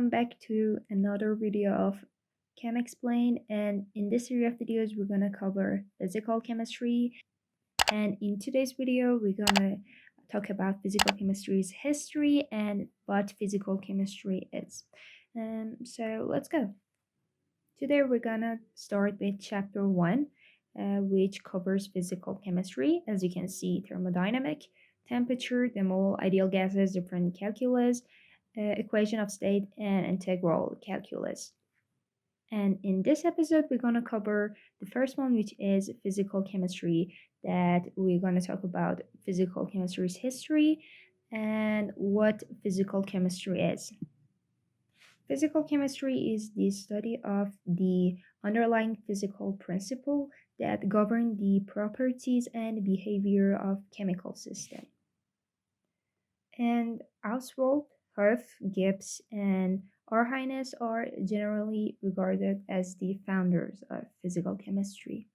welcome back to another video of ChemXplain, and in this series of videos we're going to cover physical chemistry. And in today's video we're going to talk about physical chemistry's history and what physical chemistry is. So let's go. Today we're going to start with chapter 1, which covers physical chemistry. As you can see, thermodynamic, temperature, the mole, ideal gases, different calculus, equation of state, and integral calculus. And in this episode, we're going to cover the first one, which is physical chemistry, that we're going to talk about physical chemistry's history and what physical chemistry is. Physical chemistry is the study of the underlying physical principle that govern the properties and behavior of chemical system. And Oswald, Huth, Gibbs, and Arrhenius are generally regarded as the founders of physical chemistry.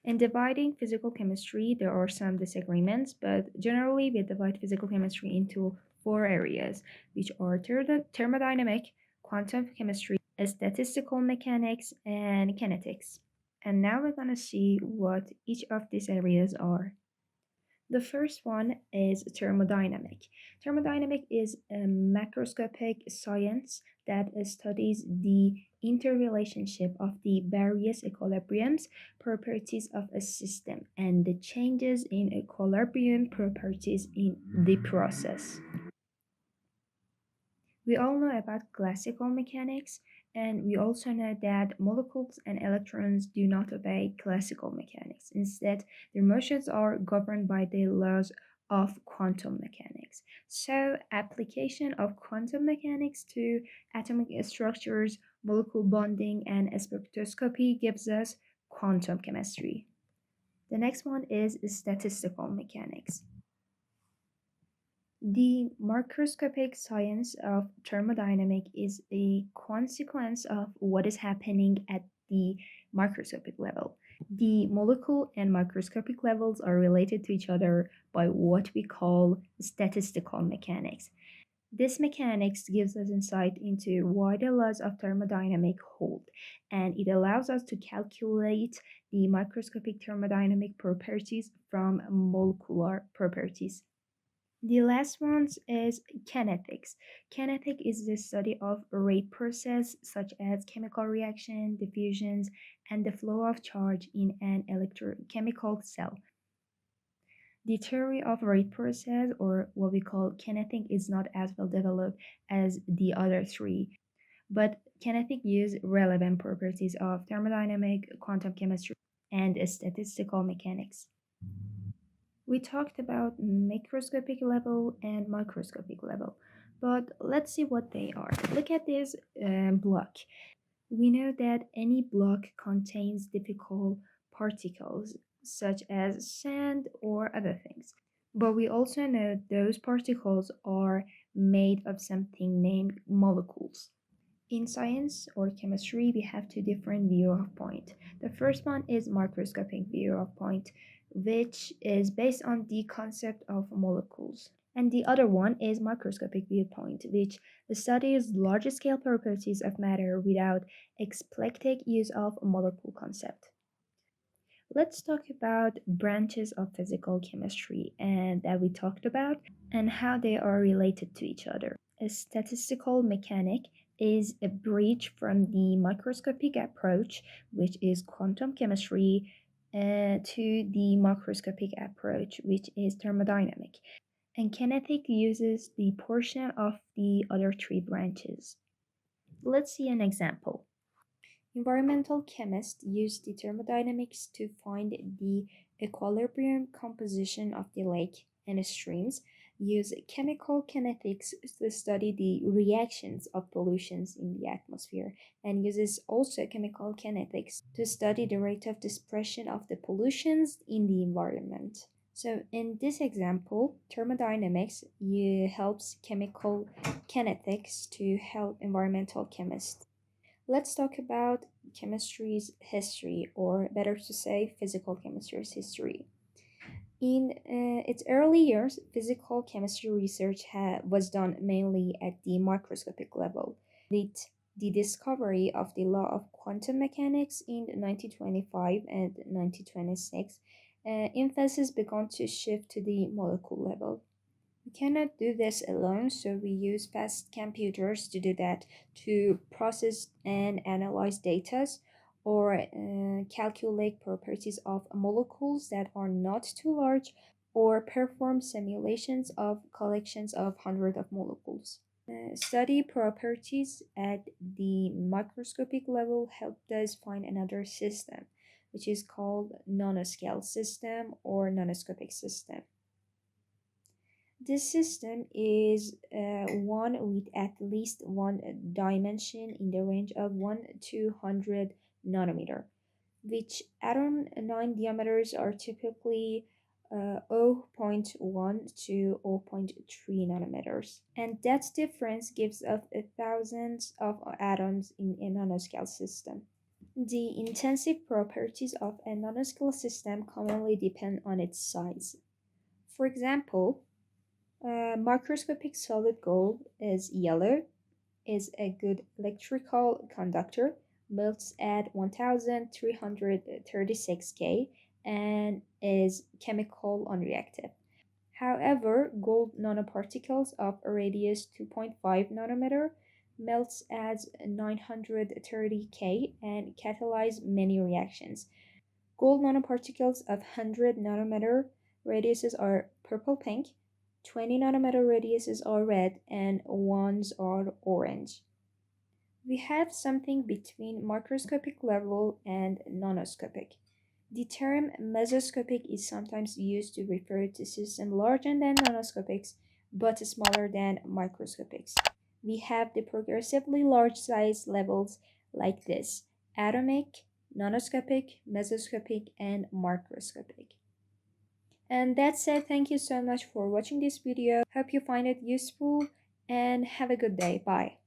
In dividing physical chemistry, there are some disagreements, but generally we divide physical chemistry into 4 areas, which are thermodynamic, quantum chemistry, statistical mechanics, and kinetics. And now we're going to see what each of these areas are. The first one is thermodynamic. Thermodynamic is a macroscopic science that studies the interrelationship of the various equilibriums properties of a system and the changes in equilibrium properties in the process. We all know about classical mechanics, and we also know that molecules and electrons do not obey classical mechanics. Instead, their motions are governed by the laws of quantum mechanics. So, application of quantum mechanics to atomic structures, molecule bonding, and spectroscopy gives us quantum chemistry. The next one is statistical mechanics. The microscopic science of thermodynamics is a consequence of what is happening at the microscopic level. The molecule and microscopic levels are related to each other by what we call statistical mechanics. This mechanics gives us insight into why the laws of thermodynamics hold, and it allows us to calculate the microscopic thermodynamic properties from molecular properties. The last one is kinetics. Kinetic is the study of rate process such as chemical reaction, diffusions, and the flow of charge in an electrochemical cell. The theory of rate process, or what we call kinetic, is not as well developed as the other 3, but kinetic use relevant properties of thermodynamic, quantum chemistry, and statistical mechanics. We talked about macroscopic level and microscopic level, but let's see what they are. Look at this block. We know that any block contains difficult particles such as sand or other things. But we also know those particles are made of something named molecules. In science or chemistry, we have 2 different viewpoints. The first one is microscopic viewpoint, which is based on the concept of molecules. And the other one is microscopic viewpoint, which studies large scale properties of matter without explicit use of molecule concept. Let's talk about branches of physical chemistry and that we talked about and how they are related to each other. A statistical mechanic is a bridge from the microscopic approach, which is quantum chemistry, to the macroscopic approach, which is thermodynamic. And kinetic uses the portion of the other 3 branches. Let's see an example. Environmental chemists use the thermodynamics to find the equilibrium composition of the lake and streams, use chemical kinetics to study the reactions of pollutions in the atmosphere, and uses also chemical kinetics to study the rate of dispersion of the pollutions in the environment. So in this example, thermodynamics helps chemical kinetics to help environmental chemists. Let's talk about chemistry's history, or better to say, physical chemistry's history. In its early years, physical chemistry research was done mainly at the microscopic level. With the discovery of the law of quantum mechanics in 1925 and 1926, emphasis began to shift to the molecule level. We cannot do this alone, so we use fast computers to do that, to process and analyze data or calculate properties of molecules that are not too large, or perform simulations of collections of hundreds of molecules. Study properties at the microscopic level helped us find another system, which is called nanoscale system or nanoscopic system. This system is one with at least one dimension in the range of 1 to 100 nanometer, which atom 9 diameters are typically 0.1 to zero point 0.3 nanometers. And that difference gives us thousands of atoms in a nanoscale system. The intensive properties of a nanoscale system commonly depend on its size. For example, microscopic solid gold is yellow, is a good electrical conductor, melts at 1336 K, and is chemical unreactive. However, gold nanoparticles of a radius 2.5 nanometer melts at 930 K and catalyze many reactions. Gold nanoparticles of 100 nanometer radiuses are purple pink, 20 nanometer radiuses are red, and ones are orange. We have something between microscopic level and nanoscopic. The term mesoscopic is sometimes used to refer to systems larger than nanoscopics but smaller than microscopics. We have the progressively large size levels like this: atomic, nanoscopic, mesoscopic, and microscopic. And that's it. Thank you so much for watching this video. Hope you find it useful and have a good day. Bye.